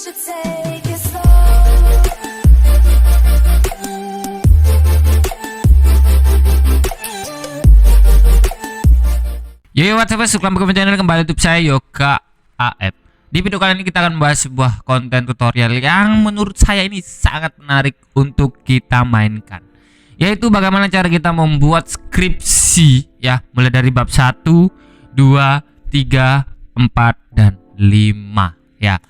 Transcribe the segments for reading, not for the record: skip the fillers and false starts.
should take it slow. Yo, what's up, selamat ke channel kembali YouTube saya Yoga AF. Di video kali ini kita akan membahas sebuah konten tutorial yang menurut saya ini sangat menarik untuk kita mainkan, yaitu bagaimana cara kita membuat skripsi ya, mulai dari bab 1, 2, 3, 4, dan 5 ya.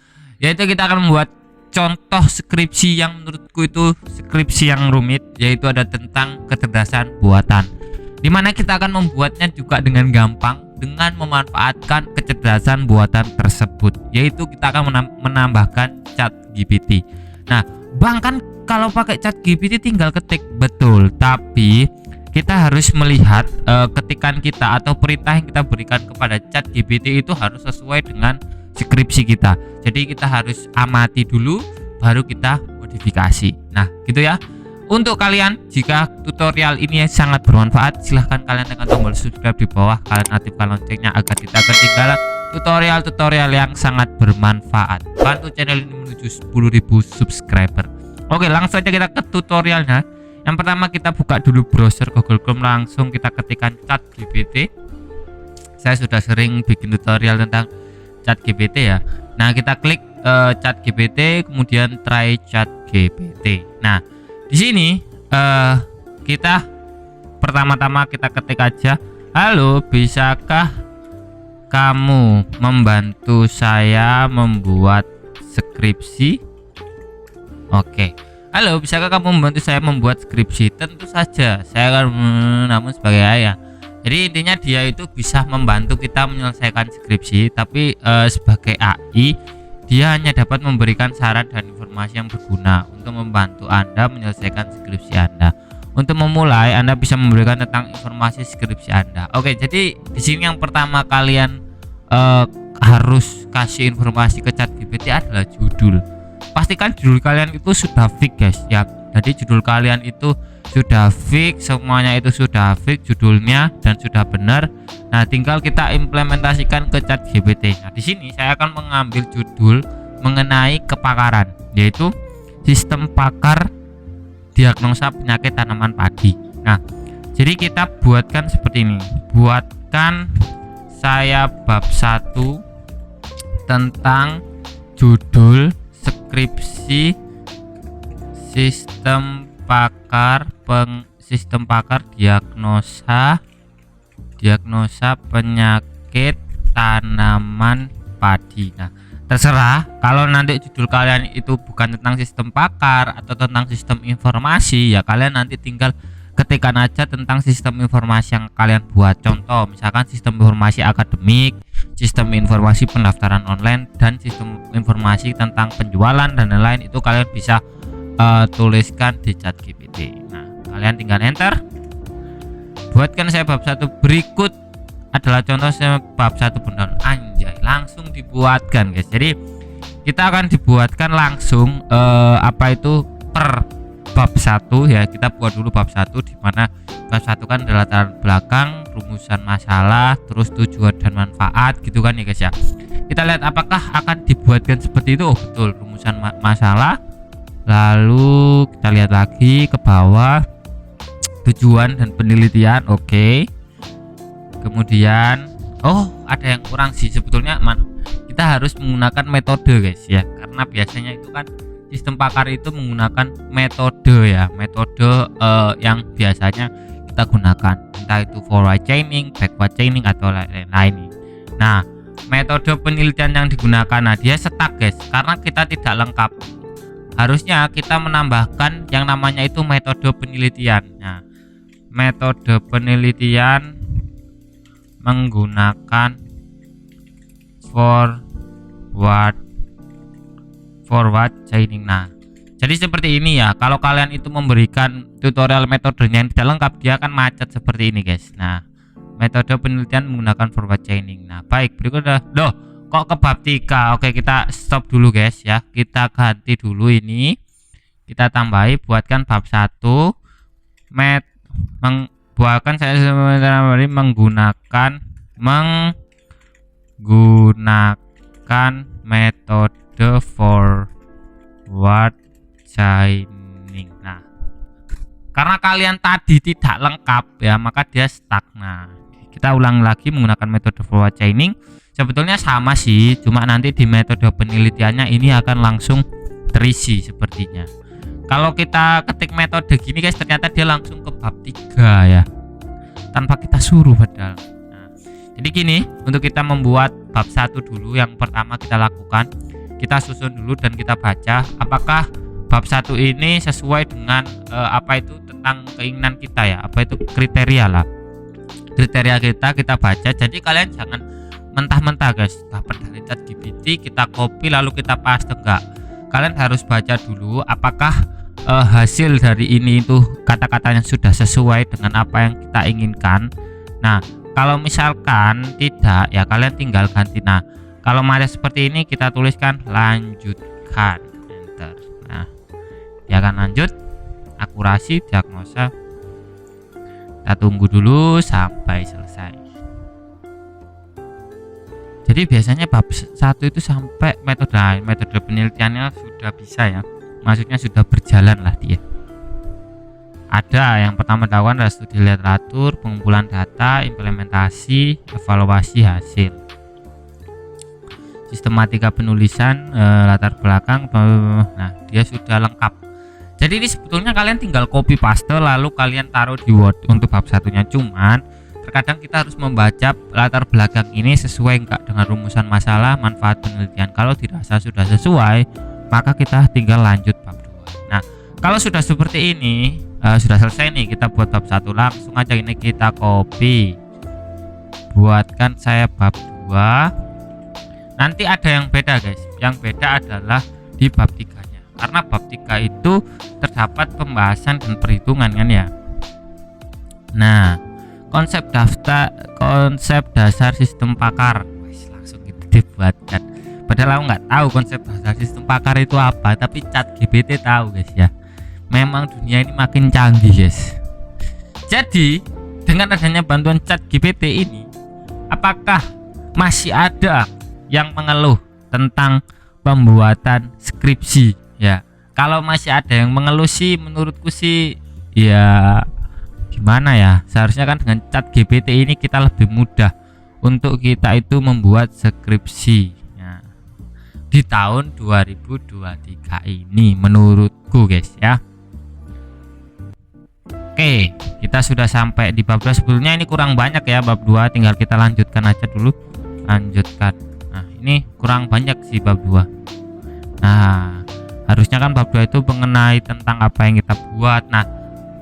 Yaitu kita akan membuat contoh skripsi yang menurutku itu skripsi yang rumit, yaitu ada tentang kecerdasan buatan, dimana kita akan membuatnya juga dengan gampang dengan memanfaatkan kecerdasan buatan tersebut, yaitu kita akan menambahkan ChatGPT. Nah, bahkan kalau pakai ChatGPT tinggal ketik, betul, tapi kita harus melihat ketikan kita atau perintah yang kita berikan kepada ChatGPT itu harus sesuai dengan skripsi kita. Jadi kita harus amati dulu baru kita modifikasi. Nah, gitu ya. Untuk kalian, jika tutorial ini sangat bermanfaat, silahkan kalian tekan tombol subscribe di bawah, kalian aktifkan loncengnya agar tidak ketinggalan tutorial-tutorial yang sangat bermanfaat. Bantu channel ini menuju 10.000 subscriber. Oke, langsung aja kita ke tutorialnya. Yang pertama kita buka dulu browser Google Chrome, langsung kita ketikkan ChatGPT. Saya sudah sering bikin tutorial tentang ChatGPT ya. Nah, kita klik ChatGPT, kemudian try ChatGPT. Nah, di sini kita pertama-tama kita ketik aja, halo, bisakah kamu membantu saya membuat skripsi? Oke, halo, bisakah kamu membantu saya membuat skripsi? Tentu saja saya akan namun sebagai ayah. Jadi intinya dia itu bisa membantu kita menyelesaikan skripsi, tapi sebagai AI dia hanya dapat memberikan saran dan informasi yang berguna untuk membantu Anda menyelesaikan skripsi Anda. Untuk memulai, Anda bisa memberikan tentang informasi skripsi Anda. Oke, jadi di sini yang pertama kalian harus kasih informasi ke ChatGPT adalah judul. Pastikan judul kalian itu sudah fix, guys ya. Jadi judul kalian itu sudah fix, semuanya itu sudah fix judulnya dan sudah benar. Nah, tinggal kita implementasikan ke ChatGPT. Nah, di sini saya akan mengambil judul mengenai kepakaran, yaitu sistem pakar diagnosa penyakit tanaman padi. Nah, jadi kita buatkan seperti ini. Buatkan saya bab 1 tentang judul skripsi sistem pakar diagnosa penyakit tanaman padi. Nah, terserah kalau nanti judul kalian itu bukan tentang sistem pakar atau tentang sistem informasi, ya kalian nanti tinggal ketikkan aja tentang sistem informasi yang kalian buat. Contoh misalkan sistem informasi akademik, sistem informasi pendaftaran online, dan sistem informasi tentang penjualan dan lain-lain. Itu kalian bisa tuliskan di ChatGPT. Nah, kalian tinggal enter. Buatkan saya bab 1 berikut adalah contoh saya bab 1 benar. Anjay, langsung dibuatkan, guys. Jadi kita akan dibuatkan langsung per bab 1 ya. Kita buat dulu bab 1, di mana bab 1 kan adalah latar belakang, rumusan masalah, terus tujuan dan manfaat gitu kan ya, guys ya. Kita lihat apakah akan dibuatkan seperti itu. Oh, betul, rumusan masalah. Lalu kita lihat lagi ke bawah, tujuan dan penelitian. Oke. Kemudian ada yang kurang sih sebetulnya, kita harus menggunakan metode, guys ya, karena biasanya itu kan sistem pakar itu menggunakan metode ya, metode yang biasanya kita gunakan, entah itu forward chaining, backward chaining, atau lain-lain. Nah, metode penelitian yang digunakan, nah dia stuck, guys, karena kita tidak lengkap. Harusnya kita menambahkan yang namanya itu metode penelitian. Nah, metode penelitian menggunakan forward chaining. Nah, jadi seperti ini ya. Kalau kalian itu memberikan tutorial metodenya yang tidak lengkap, dia akan macet seperti ini, guys. Nah, metode penelitian menggunakan forward chaining. Nah, baik, berikutnya kok ke bab 3. Oke, kita stop dulu, guys ya. Kita ganti dulu ini. Kita tambahi, buatkan bab 1 buatkan saya menggunakan metode metode forward chaining. Nah, karena kalian tadi tidak lengkap ya, maka dia stuck. Nah, kita ulang lagi menggunakan metode forward chaining. Sebetulnya sama sih, cuma nanti di metode penelitiannya ini akan langsung terisi sepertinya. Kalau kita ketik metode gini guys, ternyata dia langsung ke bab 3 ya, tanpa kita suruh padahal. Nah, jadi gini, untuk kita membuat bab 1 dulu, yang pertama kita lakukan, kita susun dulu dan kita baca apakah bab 1 ini sesuai dengan apa itu tentang keinginan kita ya, apa itu kriteria lah, kriteria kita baca. Jadi kalian jangan mentah-mentah guys, dapat dari ChatGPT kita copy lalu kita paste, enggak. Kalian harus baca dulu apakah hasil dari ini itu kata-katanya sudah sesuai dengan apa yang kita inginkan. Nah, kalau misalkan tidak ya kalian tinggal ganti. Nah, kalau masih seperti ini kita tuliskan lanjutkan, enter. Nah, ya kan, lanjut, akurasi diagnosa, kita tunggu dulu sampai selesai. Jadi biasanya bab 1 itu sampai metode penelitiannya sudah bisa ya, maksudnya sudah berjalan lah dia. Ada yang pertama dilakukan adalah studi literatur, pengumpulan data, implementasi, evaluasi hasil, sistematika penulisan, latar belakang. Nah, dia sudah lengkap. Jadi ini sebetulnya kalian tinggal copy paste lalu kalian taruh di Word untuk bab satunya. Cuman terkadang kita harus membaca latar belakang ini sesuai enggak dengan rumusan masalah, manfaat penelitian. Kalau dirasa sudah sesuai, maka kita tinggal lanjut bab 2. Nah, kalau sudah seperti ini, sudah selesai nih, kita buat bab 1, langsung aja ini kita copy. Buatkan saya bab 2. Nanti ada yang beda guys. Yang beda adalah di bab 3-nya. Karena bab 3 itu terdapat pembahasan dan perhitungan kan ya. Nah, konsep dasar sistem pakar. Langsung gitu dibuatkan. Padahal aku nggak tahu konsep dasar sistem pakar itu apa, tapi ChatGPT tahu guys ya. Memang dunia ini makin canggih guys. Jadi dengan adanya bantuan ChatGPT ini, apakah masih ada yang mengeluh tentang pembuatan skripsi ya? Kalau masih ada yang mengeluh sih, menurutku sih ya gimana ya, seharusnya kan dengan ChatGPT ini kita lebih mudah untuk kita itu membuat skripsi ya, di tahun 2023 ini menurutku guys ya. Oke, kita sudah sampai di bab 2. Sebetulnya ini kurang banyak ya bab 2, tinggal kita lanjutkan aja dulu. Lanjutkan. Nah, ini kurang banyak sih bab 2. Nah, harusnya kan bab 2 itu mengenai tentang apa yang kita buat. Nah,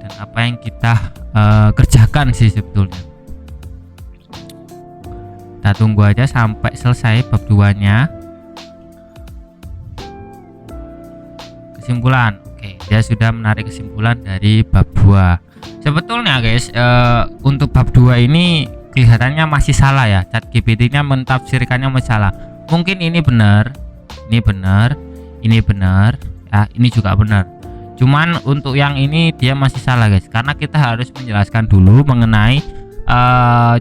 dan apa yang kita kerjakan sih sebetulnya. Kita tunggu aja sampai selesai bab 2-nya. Kesimpulan. Oke, dia sudah menarik kesimpulan dari bab 2. Sebetulnya guys, untuk bab 2 ini kelihatannya masih salah ya. ChatGPT-nya mentafsirkannya masih salah. Mungkin ini benar, ini benar, ini benar, ya, ini juga benar. Cuman untuk yang ini dia masih salah guys, karena kita harus menjelaskan dulu mengenai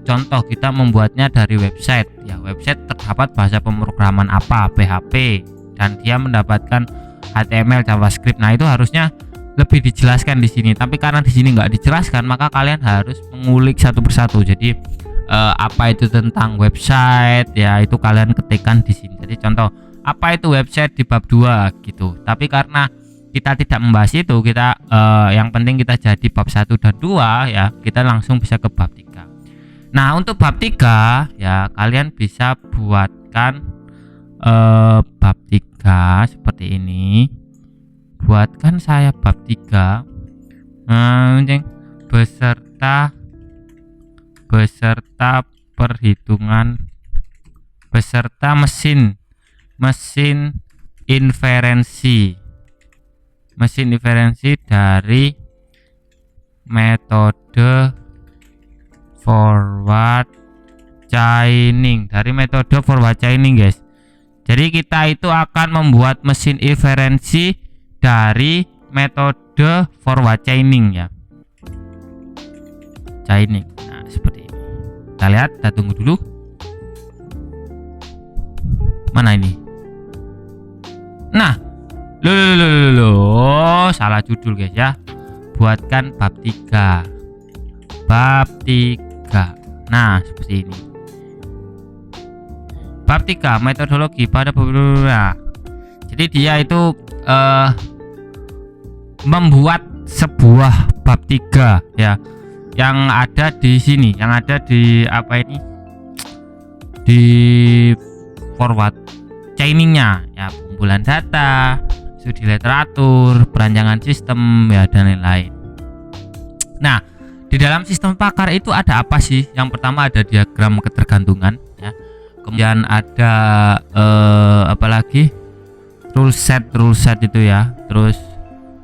contoh kita membuatnya dari website ya. Website terdapat bahasa pemrograman apa, PHP, dan dia mendapatkan HTML, JavaScript. Nah, itu harusnya lebih dijelaskan di sini, tapi karena di sini nggak dijelaskan, maka kalian harus mengulik satu persatu. Jadi apa itu tentang website ya, itu kalian ketikkan di sini. Jadi contoh apa itu website di bab 2 gitu. Tapi karena kita tidak membahas itu, kita yang penting kita jadi bab 1 dan 2 ya, kita langsung bisa ke bab 3. Nah, untuk bab 3 ya kalian bisa buatkan bab 3 seperti ini. Buatkan saya bab 3 beserta perhitungan beserta mesin inferensi dari metode forward chaining, guys. Jadi kita itu akan membuat mesin inferensi dari metode forward chaining ya. Nah, seperti ini. Kita lihat, kita tunggu dulu. Mana ini? Nah, loh, salah judul guys ya. Buatkan bab 3. Bab 3. Nah, seperti ini. Bab 3 metodologi pada pembelajaran. Jadi dia itu membuat sebuah bab 3 ya. Yang ada di sini, yang ada di apa ini? Di forward chainingnya ya, pengumpulan data, studi literatur, perancangan sistem ya, dan lain-lain. Nah, di dalam sistem pakar itu ada apa sih? Yang pertama ada diagram ketergantungan ya. Kemudian ada apa lagi? Rule set itu ya. Terus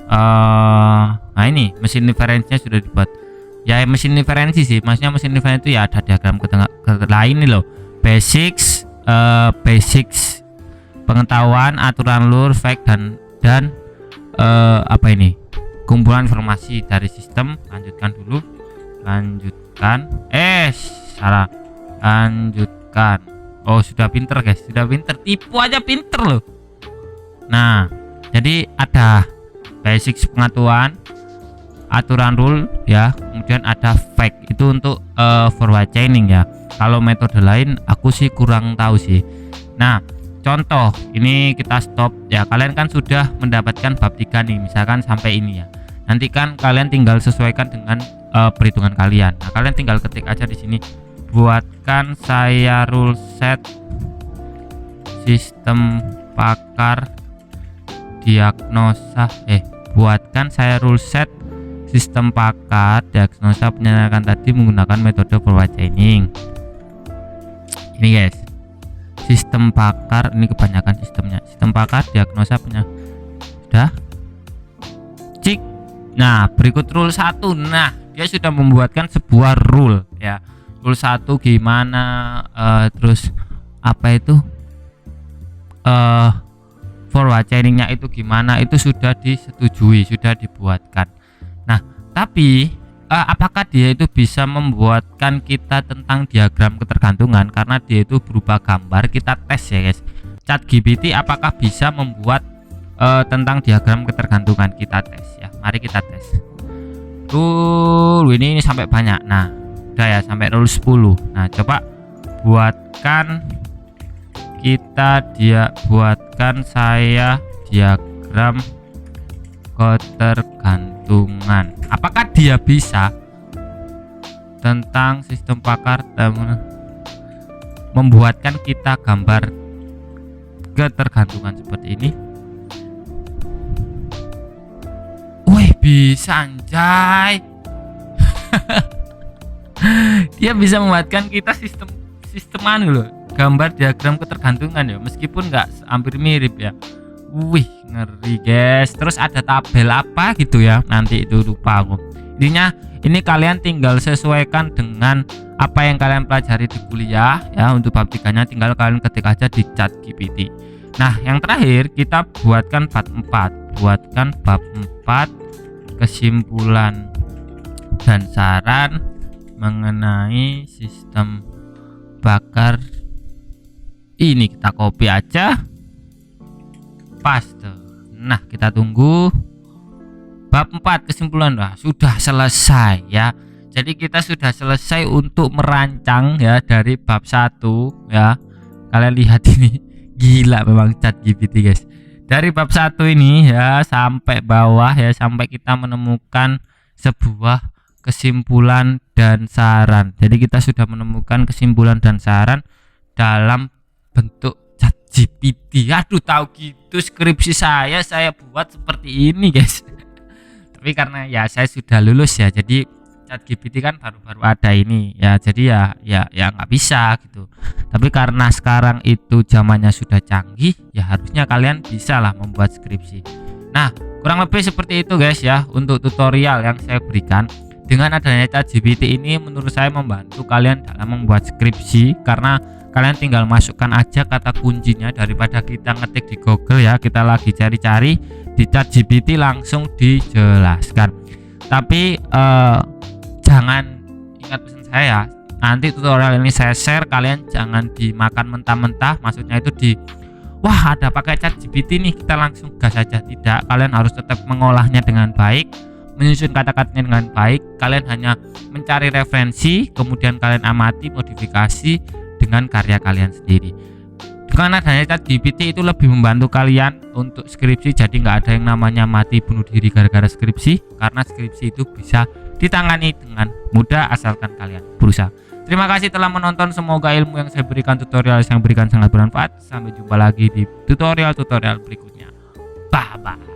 nah ini mesin referensinya sudah dibuat. Ya mesin referensi sih. Maksudnya mesin referensi itu ya ada diagram lain nih loh. Basics pengetahuan, aturan lur, fact dan apa ini? Kumpulan informasi dari sistem. Lanjutkan. Salah. Lanjutkan. Oh, sudah pinter guys, sudah pinter. Tipu aja pinter loh. Nah, jadi ada basics pengetahuan, aturan rule ya, kemudian ada fact itu untuk forward chaining ya. Kalau metode lain aku sih kurang tahu sih. Nah, contoh ini kita stop ya. Kalian kan sudah mendapatkan bab 3 nih, misalkan sampai ini ya. Nanti kan kalian tinggal sesuaikan dengan perhitungan kalian. Nah, kalian tinggal ketik aja di sini, buatkan saya rule set sistem pakar diagnosa buatkan saya rule set sistem pakar diagnosa penyelenggaraan tadi menggunakan metode forward chaining. Ini guys, sistem pakar, ini kebanyakan sistemnya. Sistem pakar diagnosa sudah cik. Nah, berikut rule 1. Nah, dia sudah membuatkan sebuah rule ya. Rule 1 gimana, terus apa itu forward chainingnya itu gimana, itu sudah disetujui, sudah dibuatkan. Nah, tapi apakah dia itu bisa membuatkan kita tentang diagram ketergantungan? Karena dia itu berupa gambar. Kita tes ya guys, ChatGPT apakah bisa membuat tentang diagram ketergantungan. Kita tes ya, mari kita tes. Ini sampai banyak. Nah, udah ya, sampai rule 10. Nah, coba buatkan saya diagram ketergantungan. Apakah dia bisa tentang sistem pakar membuatkan kita gambar ketergantungan seperti ini? Wih, bisa anjay. Dia bisa membuatkan kita sisteman loh, gambar diagram ketergantungan ya, meskipun nggak hampir mirip ya. Wih, ngeri guys. Terus ada tabel apa gitu ya, nanti itu lupa aku. Intinya ini kalian tinggal sesuaikan dengan apa yang kalian pelajari di kuliah ya. Untuk bab 3-nya tinggal kalian ketik aja di ChatGPT. Nah, yang terakhir kita buatkan bab 4. Buatkan bab 4 kesimpulan dan saran mengenai sistem bakar. Ini kita copy aja, paste. Nah, kita tunggu. Bab 4 kesimpulan sudah selesai ya. Jadi kita sudah selesai untuk merancang ya dari bab 1 ya. Kalian lihat ini, gila memang ChatGPT guys. Dari bab 1 ini ya sampai bawah ya, sampai kita menemukan sebuah kesimpulan dan saran. Jadi kita sudah menemukan kesimpulan dan saran dalam bentuk ChatGPT. Aduh, tahu gitu skripsi saya buat seperti ini guys. Tapi karena ya saya sudah lulus ya, jadi ChatGPT kan baru-baru ada ini ya, jadi ya nggak bisa gitu. Tapi karena sekarang itu zamannya sudah canggih, ya harusnya kalian bisa lah membuat skripsi. Nah, kurang lebih seperti itu guys ya untuk tutorial yang saya berikan. Dengan adanya ChatGPT ini menurut saya membantu kalian dalam membuat skripsi, karena kalian tinggal masukkan aja kata kuncinya daripada kita ngetik di Google ya, kita lagi cari-cari di ChatGPT langsung dijelaskan. Tapi jangan, ingat pesan saya, nanti tutorial ini saya share, kalian jangan dimakan mentah-mentah, maksudnya itu wah ada pakai ChatGPT nih, kita langsung gas saja. Tidak, kalian harus tetap mengolahnya dengan baik, menyusun kata-katanya dengan baik. Kalian hanya mencari referensi, kemudian kalian amati, modifikasi dengan karya kalian sendiri. Dengan adanya ChatGPT itu lebih membantu kalian untuk skripsi, jadi nggak ada yang namanya mati bunuh diri gara-gara skripsi, karena skripsi itu bisa ditangani dengan mudah asalkan kalian berusaha. Terima kasih telah menonton, semoga ilmu yang saya berikan, tutorial yang berikan sangat bermanfaat. Sampai jumpa lagi di tutorial-tutorial berikutnya. Bye bye.